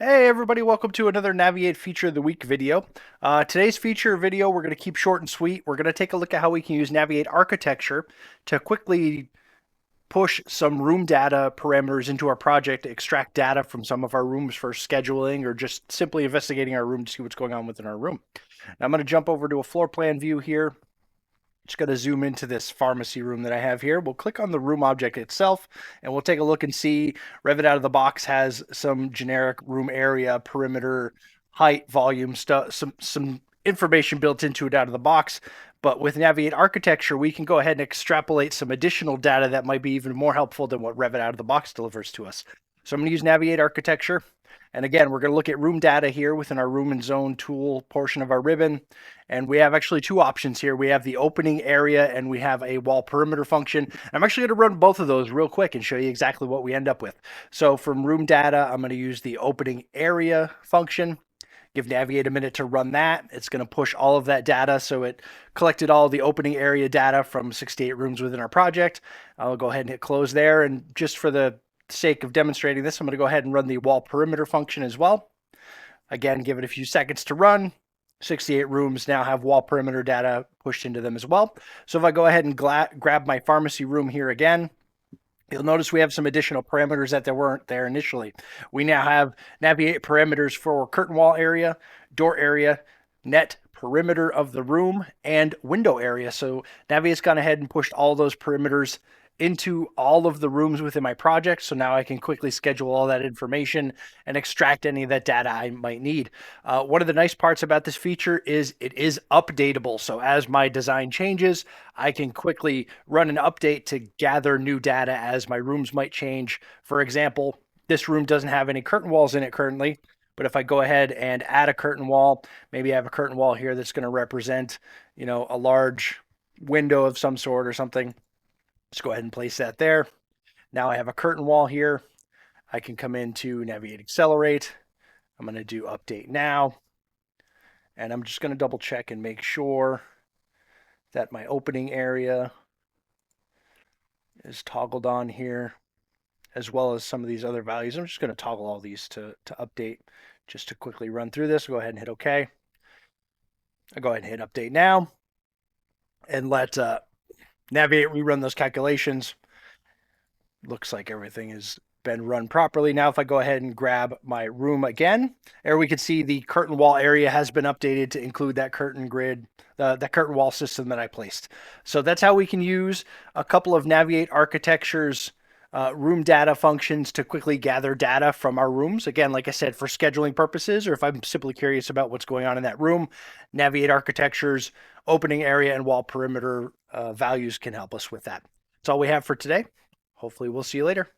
Hey everybody, welcome to another Naviate Feature of the Week video. Today's feature video, we're going to keep short and sweet. We're going to take a look at how we can use Naviate Architecture to quickly push some room data parameters into our project to extract data from some of our rooms for scheduling or just simply investigating our room to see what's going on within our room. Now I'm going to jump over to a floor plan view here. Just going to zoom into this pharmacy room that I have here. We'll click on the room object itself and we'll take a look and see Revit out of the box has some generic room area, perimeter, height, volume stuff, some information built into it out of the box. But with Naviate Architecture, we can go ahead and extrapolate some additional data that might be even more helpful than what Revit out of the box delivers to us. So I'm going to use Naviate Architecture. And again, we're going to look at room data here within our room and zone tool portion of our ribbon. And we have actually two options here. We have the opening area and we have a wall perimeter function. I'm actually going to run both of those real quick and show you exactly what we end up with. So from room data, I'm going to use the opening area function. Give Naviate a minute to run that. It's going to push all of that data. So it collected all the opening area data from 68 rooms within our project. I'll go ahead and hit close there. And just for the sake of demonstrating this, I'm going to go ahead and run the wall perimeter function as well. Again, give it a few seconds to run. 68 rooms now have wall perimeter data pushed into them as well. So if I go ahead and grab my pharmacy room here again, you'll notice we have some additional parameters that there weren't there initially. We now have Naviate parameters for curtain wall area, door area, net perimeter of the room, and window area. So Naviate's gone ahead and pushed all those perimeters into all of the rooms within my project. So now I can quickly schedule all that information and extract any of that data I might need. One of the nice parts about this feature is it is updatable. So as my design changes, I can quickly run an update to gather new data as my rooms might change. For example, this room doesn't have any curtain walls in it currently, but if I go ahead and add a curtain wall, maybe I have a curtain wall here that's going to represent, a large window of some sort or something. Let's go ahead and place that there. Now I have a curtain wall here. I can come into Naviate Accelerate. I'm going to do Update Now. And I'm just going to double check and make sure that my opening area is toggled on here, as well as some of these other values. I'm just going to toggle all these to update just to quickly run through this. Go ahead and hit OK. I'll go ahead and hit Update Now and let Naviate rerun those calculations. Looks like everything has been run properly. Now, if I go ahead and grab my room again, there we can see the curtain wall area has been updated to include that curtain grid, that curtain wall system that I placed. So that's how we can use a couple of Naviate Architecture's room data functions to quickly gather data from our rooms. Again, like I said, for scheduling purposes, or if I'm simply curious about what's going on in that room, Naviate Architecture's opening area and wall perimeter values can help us with that. That's all we have for today. Hopefully we'll see you later.